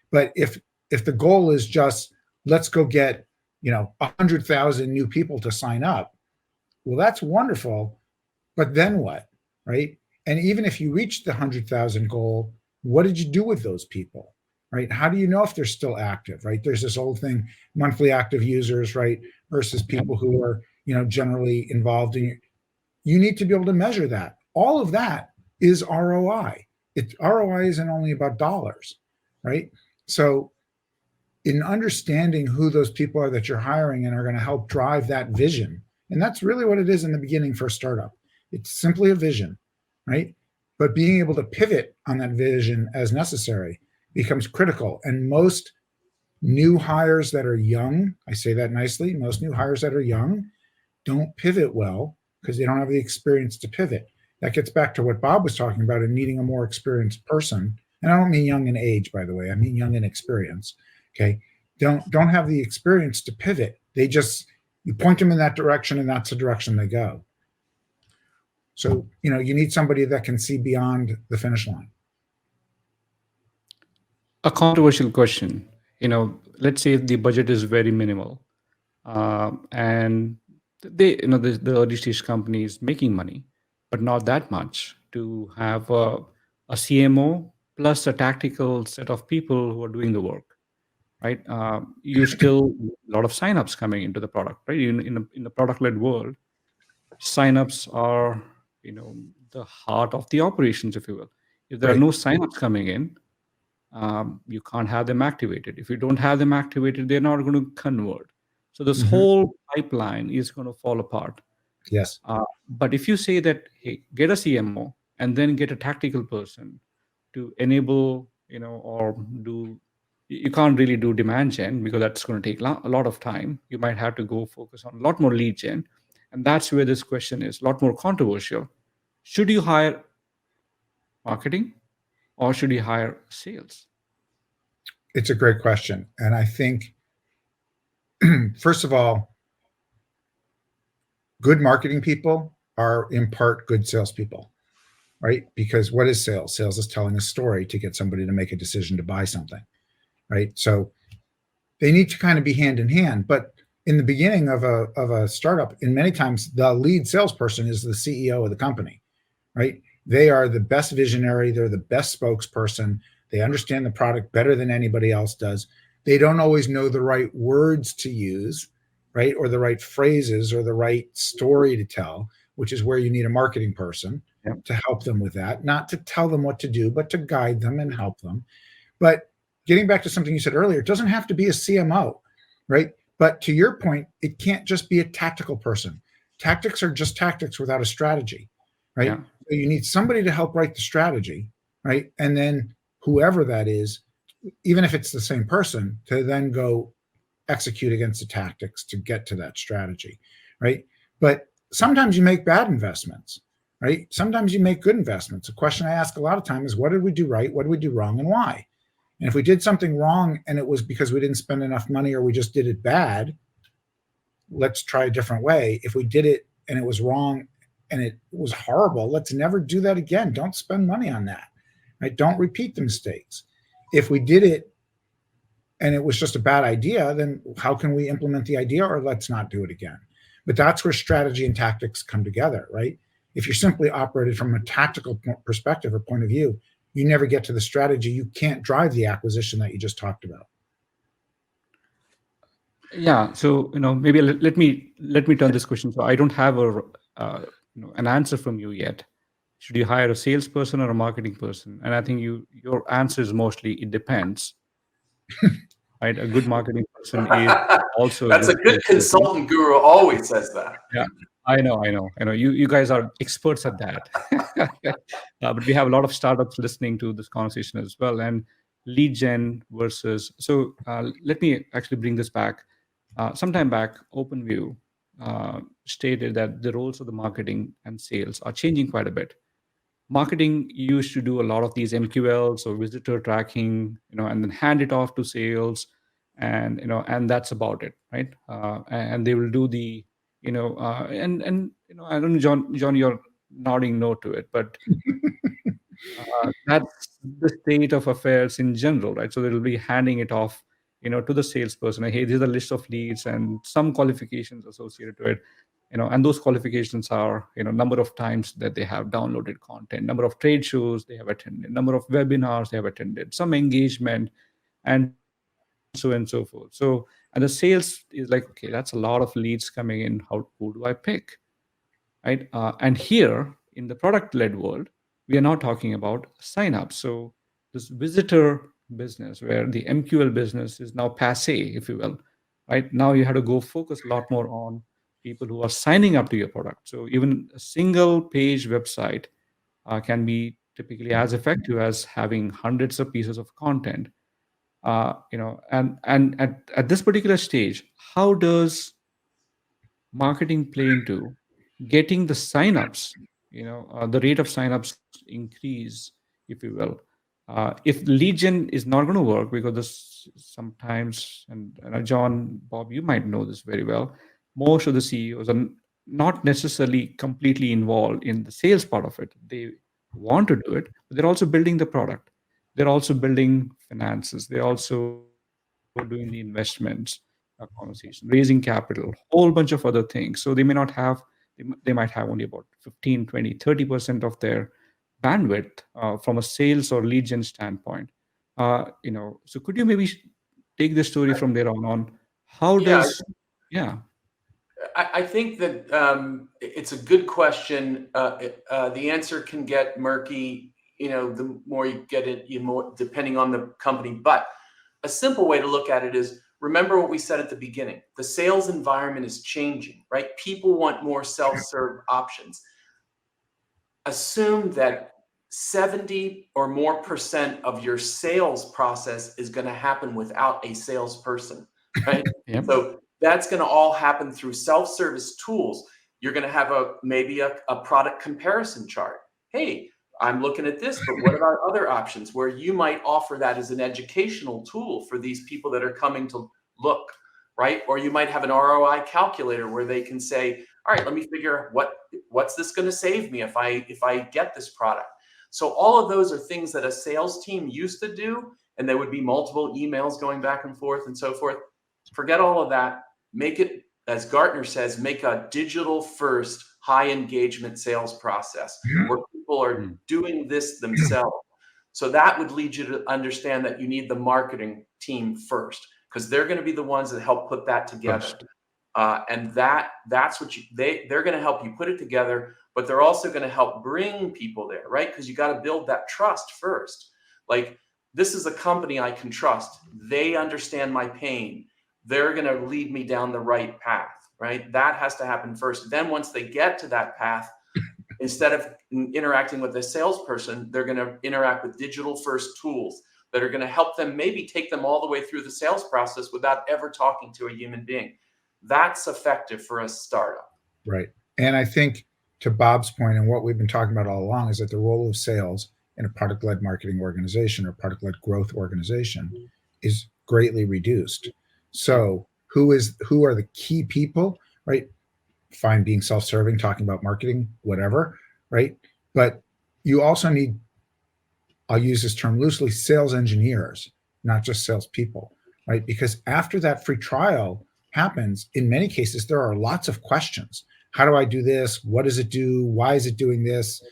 But if the goal is just, let's go get, 100,000 new people to sign up, well, that's wonderful. But then what, right? And even if you reach the 100,000 goal, what did you do with those people, right? How do you know if they're still active, right? There's this old thing, monthly active users, right? Versus people who are, generally involved in it. You need to be able to measure that. All of that is ROI. ROI isn't only about dollars, right? So in understanding who those people are that you're hiring and are going to help drive that vision, and that's really what it is in the beginning for a startup. It's simply a vision, right? But being able to pivot on that vision as necessary becomes critical. And most new hires that are young, I say that nicely, most new hires that are young don't pivot well because they don't have the experience to pivot. That gets back to what Bob was talking about in needing a more experienced person. And I don't mean young in age, by the way. I mean young in experience. Okay. Don't have the experience to pivot. You point them in that direction, and that's the direction they go. So, you need somebody that can see beyond the finish line. A controversial question. Let's say the budget is very minimal, and the early stage company is making money, but not that much to have a CMO plus a tactical set of people who are doing the work, right? You still a lot of signups coming into the product, right? In the product-led world, signups are the heart of the operations, if you will. If there are Right. no signups coming in, you can't have them activated. If you don't have them activated, they're not going to convert. So this whole pipeline is going to fall apart. Yes. But if you say that, hey, get a CMO and then get a tactical person to enable, or do, you can't really do demand gen because that's going to take a lot of time. You might have to go focus on a lot more lead gen. And that's where this question is a lot more controversial. Should you hire marketing or should you hire sales? It's a great question. And I think, first of all, good marketing people are in part good salespeople, right? Because what is sales? Sales is telling a story to get somebody to make a decision to buy something, right? So they need to kind of be hand in hand. But in the beginning of a startup, in many times the lead salesperson is the CEO of the company, right? They are the best visionary. They're the best spokesperson. They understand the product better than anybody else does. They don't always know the right words to use, right? Or the right phrases or the right story to tell, which is where you need a marketing person to help them with that, not to tell them what to do, but to guide them and help them. But getting back to something you said earlier, it doesn't have to be a CMO, right? But to your point, it can't just be a tactical person. Tactics are just tactics without a strategy, right? Yeah. So you need somebody to help write the strategy, right? And then whoever that is, even if it's the same person, to then go execute against the tactics to get to that strategy, right? But sometimes you make bad investments, right? Sometimes you make good investments. A question I ask a lot of time is, what did we do right? What did we do wrong, and why? And if we did something wrong and it was because we didn't spend enough money or we just did it bad, let's try a different way. If we did it and it was wrong and it was horrible, let's never do that again. Don't spend money on that, right? Don't repeat the mistakes. If we did it and it was just a bad idea, then how can we implement the idea, or let's not do it again? But that's where strategy and tactics come together, right? If you're simply operated from a tactical perspective or point of view, you never get to the strategy. You can't drive the acquisition that you just talked about. Yeah. So, maybe let me turn this question. So I don't have an answer from you yet. Should you hire a salesperson or a marketing person? And I think your answer is mostly it depends. Right? A good marketing person is also a That's good a good salesperson. consultant guru always says that. Yeah, I know. You guys are experts at that. But we have a lot of startups listening to this conversation as well. And lead gen versus, so let me actually bring this back. Sometime back, OpenView stated that the roles of the marketing and sales are changing quite a bit. Marketing used to do a lot of these MQLs or visitor tracking, and then hand it off to sales, and and that's about it, right? And they will do the, and I don't know, John, you're nodding no to it, but that's the state of affairs in general, right? So they'll be handing it off, to the salesperson. Hey, there's a list of leads and some qualifications associated to it, and those qualifications are, number of times that they have downloaded content, number of trade shows they have attended, number of webinars they have attended, some engagement, and so on and so forth. So, and the sales is like, okay, that's a lot of leads coming in. Who do I pick? Right? And here in the product-led world, we are now talking about signups. So this visitor business, where the MQL business is now passe, if you will, right? Now you have to go focus a lot more on people who are signing up to your product. So even a single page website can be typically as effective as having hundreds of pieces of content. And at this particular stage, how does marketing play into getting the signups, the rate of signups increase, if you will. If lead gen is not going to work, because this sometimes, and John, Bob, you might know this very well, most of the CEOs are not necessarily completely involved in the sales part of it. They want to do it, but they're also building the product. They're also building finances. They're also doing the investments, conversation, raising capital, whole bunch of other things. So they may not have, they might have only about 15, 20, 30% of their bandwidth from a sales or lead gen standpoint. So could you maybe take the story from there on how Yeah, does, yeah, I think that it's a good question. The answer can get murky, the more you get it, more depending on the company. But a simple way to look at it is, remember what we said at the beginning. The sales environment is changing, right? People want more self-serve options. Assume that 70 or more % of your sales process is going to happen without a salesperson, right? Yep. So that's going to all happen through self-service tools. You're going to have maybe a product comparison chart. Hey, I'm looking at this, but what about other options, where you might offer that as an educational tool for these people that are coming to look, right? Or you might have an ROI calculator where they can say, all right, let me figure what's this going to save me if I get this product. So all of those are things that a sales team used to do, and there would be multiple emails going back and forth and so forth. Forget all of that. Make it, as Gartner says, make a digital first, high engagement sales process where people are doing this themselves. So that would lead you to understand that you need the marketing team first, because they're going to be the ones that help put that together. And that's what they're going to help you put it together, but they're also going to help bring people there, right? Because you got to build that trust first. Like, this is a company I can trust. They understand my pain. They're going to lead me down the right path, right? That has to happen first. Then once they get to that path, instead of interacting with a salesperson, they're going to interact with digital first tools that are going to help them maybe take them all the way through the sales process without ever talking to a human being. That's effective for a startup. Right. And I think, to Bob's point, and what we've been talking about all along, is that the role of sales in a product-led marketing organization or product-led growth organization is greatly reduced. So who are the key people, right? Fine, being self-serving, talking about marketing, whatever, right? But you also need, I'll use this term loosely, sales engineers, not just salespeople, right? Because after that free trial happens, in many cases, there are lots of questions. How do I do this? What does it do? Why is it doing this?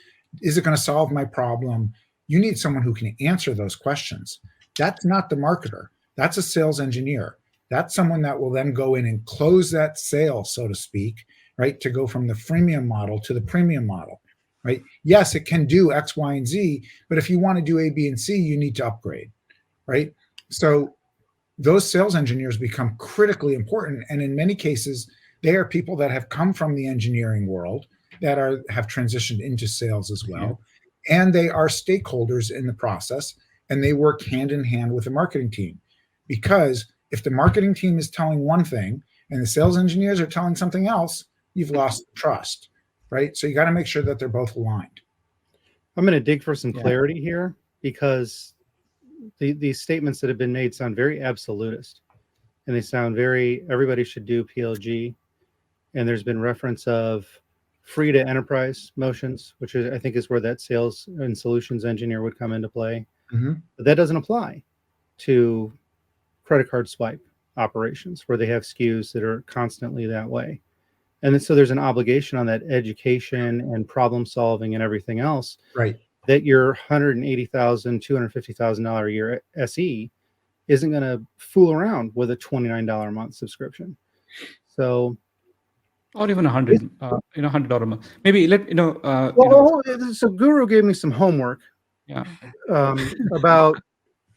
Is it going to solve my problem? You need someone who can answer those questions. That's not the marketer. That's a sales engineer. That's someone that will then go in and close that sale, so to speak, right? To go from the freemium model to the premium model, right? Yes, it can do X, Y, and Z, but if you want to do A, B, and C, you need to upgrade, right? So those sales engineers become critically important. And in many cases, they are people that have come from the engineering world that have transitioned into sales as well. Yeah. And they are stakeholders in the process, and they work hand in hand with the marketing team. Because if the marketing team is telling one thing and the sales engineers are telling something else, you've lost trust, right? So you got to make sure that they're both aligned. I'm going to dig for some clarity here, because these statements that have been made sound very absolutist, and they sound very, everybody should do PLG. And there's been reference of free to enterprise motions, which I think is where that sales and solutions engineer would come into play. Mm-hmm. But that doesn't apply to credit card swipe operations where they have SKUs that are constantly that way. And then, so there's an obligation on that education and problem solving and everything else, right? That your $180,000, $250,000 a year SE isn't going to fool around with a $29 a month subscription. So, or even $100 a month. Maybe so Guru gave me some homework. Yeah. About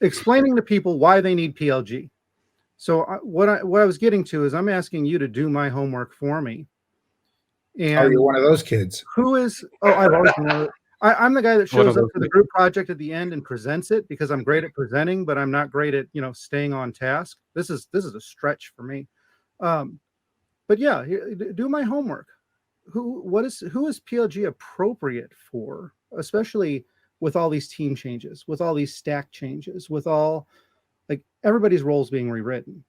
explaining to people why they need PLG. So what I was getting to is I'm asking you to do my homework for me. And you're one of those kids. Who is? I've always been. I'm the guy that shows up for the group project at the end and presents it, because I'm great at presenting, but I'm not great at staying on task. This is a stretch for me. But yeah, do my homework. Who is PLG appropriate for, especially with all these team changes, with all these stack changes, with all, like, everybody's roles being rewritten?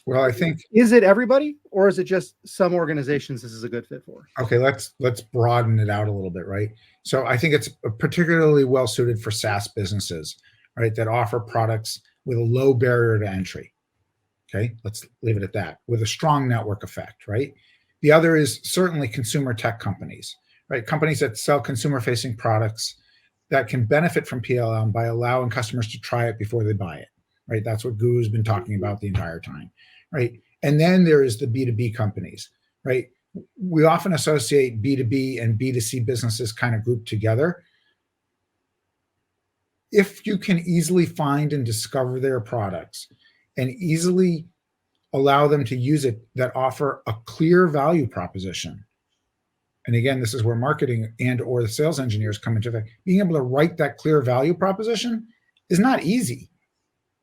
Well, I think, is it everybody, or is it just some organizations this is a good fit for? Okay, let's broaden it out a little bit, right? So I think it's particularly well suited for SaaS businesses, right, that offer products with a low barrier to entry. Okay, let's leave it at that, with a strong network effect, right? The other is certainly consumer tech companies, right? Companies that sell consumer-facing products that can benefit from PLM by allowing customers to try it before they buy it, right? That's what Guru's been talking about the entire time, right? And then there is the B2B companies, right? We often associate B2B and B2C businesses kind of grouped together. If you can easily find and discover their products and easily allow them to use it, that offer a clear value proposition, and again, this is where marketing and or the sales engineers come into effect, being able to write that clear value proposition is not easy,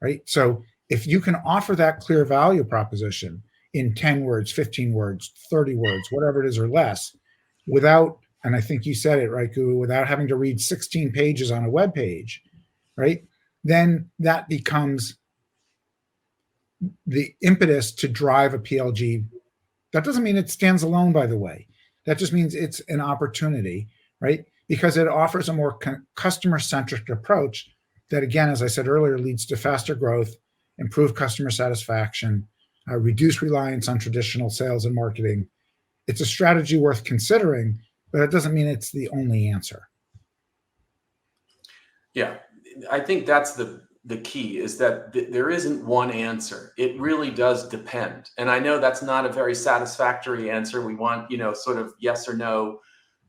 right? So if you can offer that clear value proposition in 10 words, 15 words, 30 words, whatever it is or less, without, and I think you said it, right, Guru, without having to read 16 pages on a web page, right? Then that becomes the impetus to drive a PLG. That doesn't mean it stands alone, by the way. That just means it's an opportunity, right? Because it offers a more customer-centric approach that, again, as I said earlier, leads to faster growth, improved customer satisfaction, reduced reliance on traditional sales and marketing. It's a strategy worth considering, but it doesn't mean it's the only answer. Yeah, I think that's the key, is that there isn't one answer. It really does depend. And I know that's not a very satisfactory answer. We want, sort of yes or no,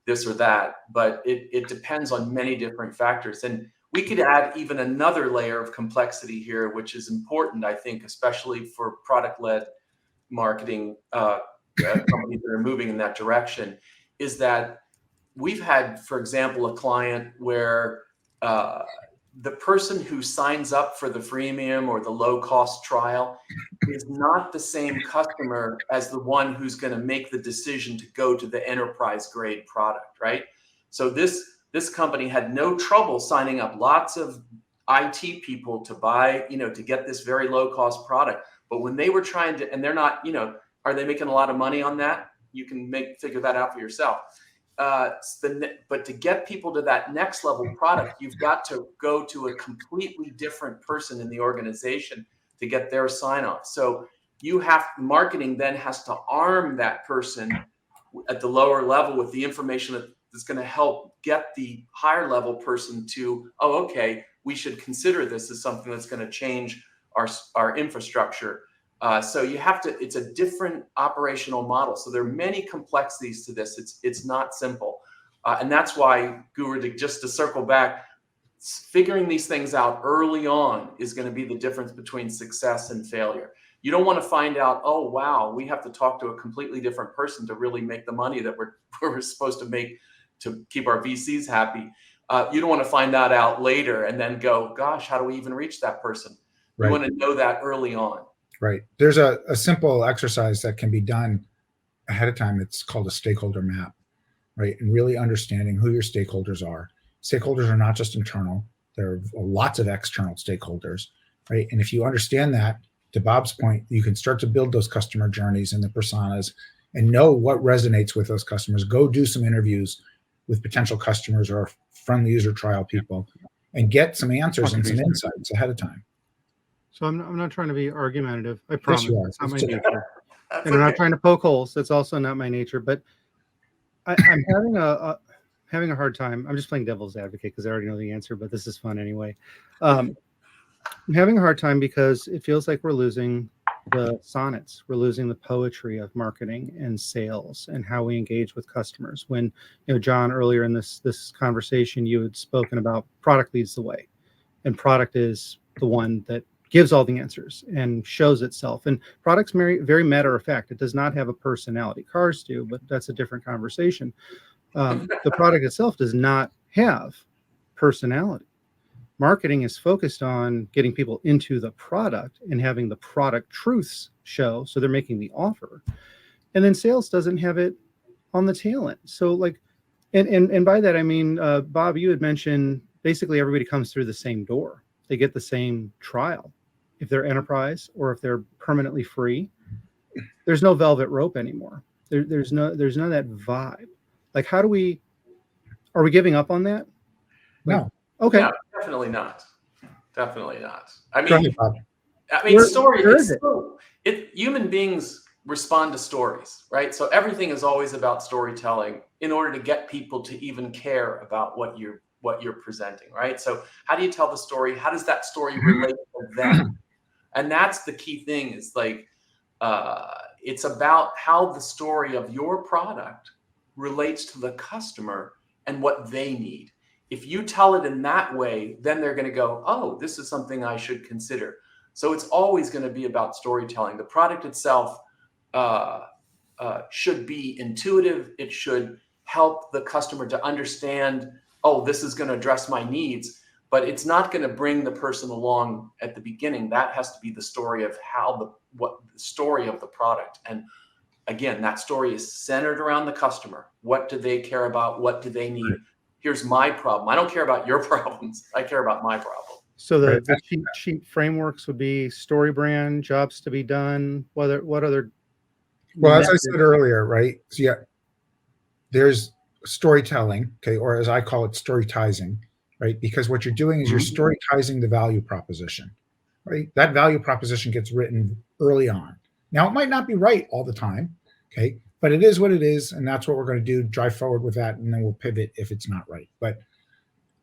this or that, but it depends on many different factors. And we could add even another layer of complexity here, which is important, I think, especially for product-led marketing companies that are moving in that direction, is that we've had, for example, a client where the person who signs up for the freemium or the low-cost trial is not the same customer as the one who's going to make the decision to go to the enterprise-grade product, right? So this company had no trouble signing up lots of IT people to buy, to get this very low-cost product. But when they were trying to, and they're not, are they making a lot of money on that? You can figure that out for yourself. But to get people to that next level product, you've got to go to a completely different person in the organization to get their sign off. So marketing then has to arm that person at the lower level with the information that's going to help get the higher level person to, oh, okay, we should consider this as something that's going to change our infrastructure. So you have to, it's a different operational model. So there are many complexities to this. It's not simple. And that's why, Guru, just to circle back, figuring these things out early on is going to be the difference between success and failure. You don't want to find out, oh, wow, we have to talk to a completely different person to really make the money that we're supposed to make to keep our VCs happy. You don't want to find that out later and then go, gosh, how do we even reach that person? Right. You want to know that early on. Right. There's a simple exercise that can be done ahead of time. It's called a stakeholder map, right? And really understanding who your stakeholders are. Stakeholders are not just internal. There are lots of external stakeholders, right? And if you understand that, to Bob's point, you can start to build those customer journeys and the personas and know what resonates with those customers. Go do some interviews with potential customers or friendly user trial people and get some answers and some insights ahead of time. So I'm not trying to be argumentative. I promise. Yes, That's not my nature. And Okay. I'm not trying to poke holes. That's also not my nature. But I'm having a hard time. I'm just playing devil's advocate because I already know the answer, but this is fun anyway. I'm having a hard time because it feels like we're losing the sonnets. We're losing the poetry of marketing and sales and how we engage with customers. When, John, earlier in this conversation, you had spoken about product leads the way, and product is the one that gives all the answers and shows itself. And product's very matter of fact. It does not have a personality. Cars do, but that's a different conversation. The product itself does not have personality. Marketing is focused on getting people into the product and having the product truths show, so they're making the offer. And then sales doesn't have it on the tail end. So and by that I mean, Bob, you had mentioned basically everybody comes through the same door. They get the same trial. If they're enterprise or if they're permanently free, there's no velvet rope anymore. There's none of that vibe. Like, are we giving up on that? No. Okay. No, definitely not. Definitely not. I Go mean, ahead, Bob. Human beings respond to stories, right? So everything is always about storytelling in order to get people to even care about what you're presenting, right? So how do you tell the story? How does that story relate to them? And that's the key thing, is it's about how the story of your product relates to the customer and what they need. If you tell it in that way, then they're going to go, oh, this is something I should consider. So it's always going to be about storytelling. The product itself should be intuitive. It should help the customer to understand, oh, this is going to address my needs, but it's not going to bring the person along at the beginning. That has to be the story of what the story of the product. And again, that story is centered around the customer. What do they care about? What do they need? Here's my problem. I don't care about your problems. I care about my problem. So Right. the cheat sheet frameworks would be story brand, jobs to be done. What other Well, as I methods? said earlier, right? So yeah, there's storytelling, okay, or as I call it, storytizing, right? Because what you're doing is you're storytizing the value proposition, right? That value proposition gets written early on. Now, it might not be right all the time, okay, but it is what it is, and that's what we're going to do, drive forward with that, and then we'll pivot if it's not right. But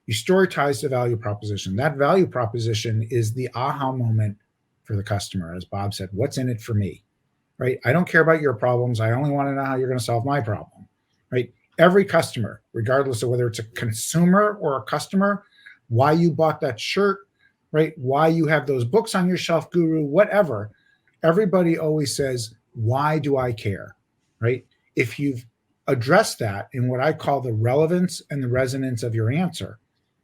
you storytize the value proposition. That value proposition is the aha moment for the customer, as Bob said, what's in it for me, right? I don't care about your problems. I only want to know how you're going to solve my problem, right? Every customer, regardless of whether it's a consumer or a customer, why you bought that shirt, right? Why you have those books on your shelf, guru, whatever. Everybody always says, why do I care, right? If you've addressed that in what I call the relevance and the resonance of your answer,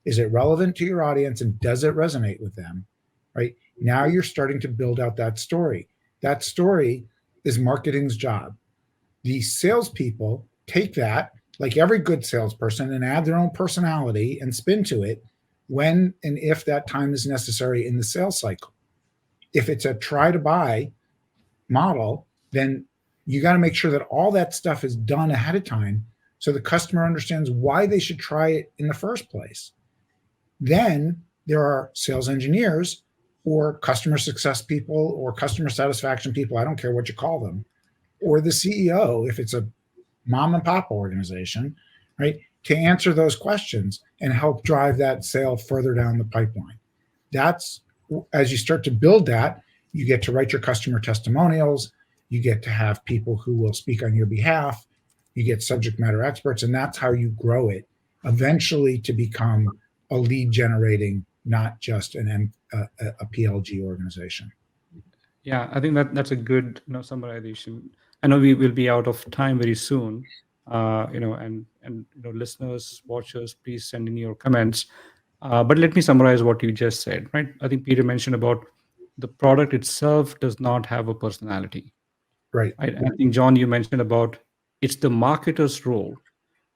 is it relevant to your audience and does it resonate with them, right? Now you're starting to build out that story. That story is marketing's job. The salespeople take that, like every good salesperson, and add their own personality and spin to it when and if that time is necessary in the sales cycle. If it's a try to buy model, then you got to make sure that all that stuff is done ahead of time so the customer understands why they should try it in the first place. Then there are sales engineers or customer success people or customer satisfaction people, I don't care what you call them, or the CEO, if it's a mom and pop organization, right, to answer those questions and help drive that sale further down the pipeline. That's, as you start to build that, you get to write your customer testimonials, you get to have people who will speak on your behalf, you get subject matter experts, and that's how you grow it eventually to become a lead generating, not just a PLG organization. Yeah, I think that's a good summarization. I know we will be out of time very soon, and listeners, watchers, please send in your comments. But let me summarize what you just said. Right, I think Peter mentioned about the product itself does not have a personality. Right. Right, and I think John, you mentioned about it's the marketer's role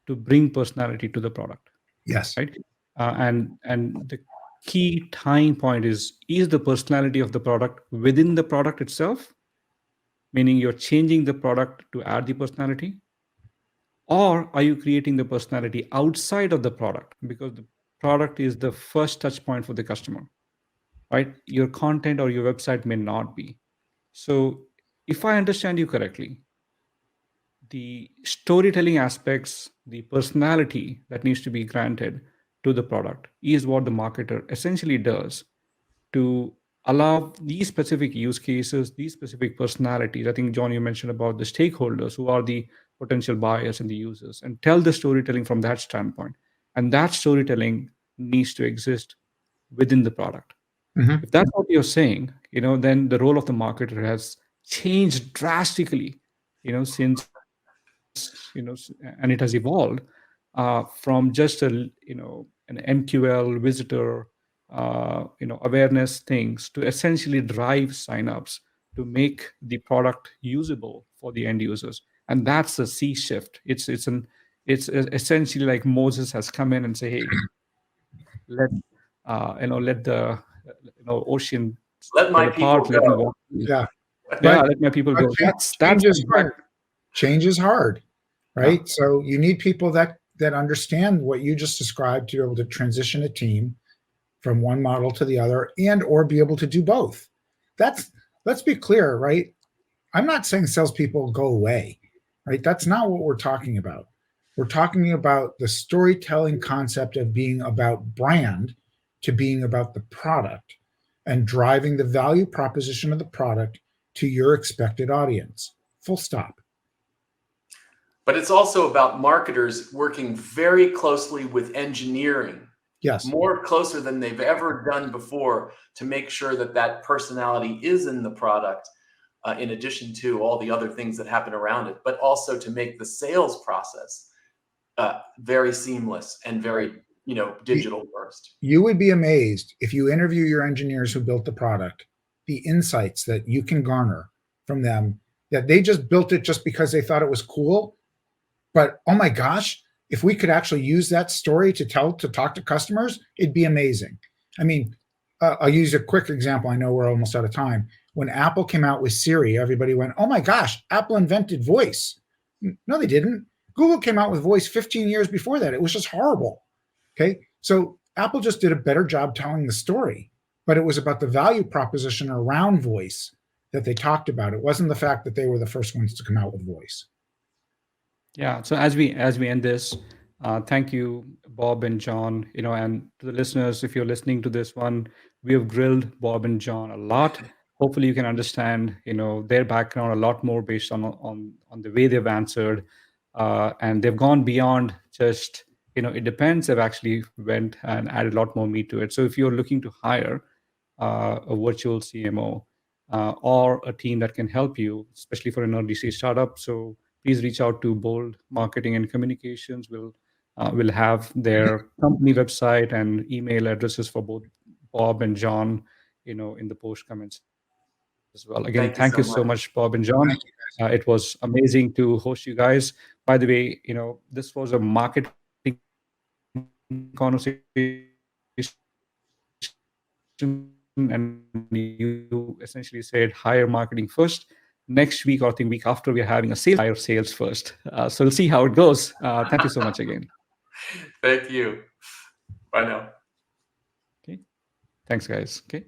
to bring personality to the product. Yes. Right, and the key tying point is the personality of the product within the product itself, meaning you're changing the product to add the personality, or are you creating the personality outside of the product because the product is the first touch point for the customer, right? Your content or your website may not be. So if I understand you correctly, the storytelling aspects, the personality that needs to be granted to the product is what the marketer essentially does to allow these specific use cases, these specific personalities. I think, John, you mentioned about the stakeholders who are the potential buyers and the users, and tell the storytelling from that standpoint. And that storytelling needs to exist within the product. Mm-hmm. If that's what you're saying, then the role of the marketer has changed drastically, since, and it has evolved from just an MQL visitor, awareness things to essentially drive signups to make the product usable for the end users. And that's a sea shift. It's essentially like Moses has come in and say, hey, let let the ocean Let my get apart, people let me go. walk. Yeah. Yeah, let my people go. That's Change is exact. hard. Change is hard, right? Yeah. So you need people that understand what you just described to be able to transition a team from one model to the other and or be able to do both. Let's be clear, right? I'm not saying salespeople go away, right? That's not what we're talking about. We're talking about the storytelling concept of being about brand to being about the product and driving the value proposition of the product to your expected audience. Full stop. But it's also about marketers working very closely with engineering, Yes. more closer than they've ever done before, to make sure that that personality is in the product, in addition to all the other things that happen around it, but also to make the sales process very seamless and very, digital first. You would be amazed if you interview your engineers who built the product, the insights that you can garner from them, that they just built it just because they thought it was cool. But oh my gosh, if we could actually use that story to talk to customers, it'd be amazing. I mean, I'll use a quick example. I know we're almost out of time. When Apple came out with Siri, everybody went, oh my gosh, Apple invented voice. No, they didn't. Google came out with voice 15 years before that. It was just horrible. Okay. So Apple just did a better job telling the story, but it was about the value proposition around voice that they talked about. It wasn't the fact that they were the first ones to come out with voice. Yeah. So as we end this, thank you, Bob and John. And to the listeners, if you're listening to this one, we have grilled Bob and John a lot. Hopefully, you can understand, their background a lot more based on the way they've answered, and they've gone beyond just, it depends. They've actually went and added a lot more meat to it. So if you're looking to hire a virtual CMO or a team that can help you, especially for an early stage startup, so please reach out to Bold Marketing and Communications. We'll have their company website and email addresses for both Bob and John, in the post comments as well. Again, thank you so much, Bob and John. It was amazing to host you guys. By the way, this was a marketing conversation, and you essentially said hire marketing first. Next week, or I think week after, we're having a hire sales first. So we'll see how it goes. Thank you so much again. Thank you. Bye now. Okay. Thanks, guys. Okay.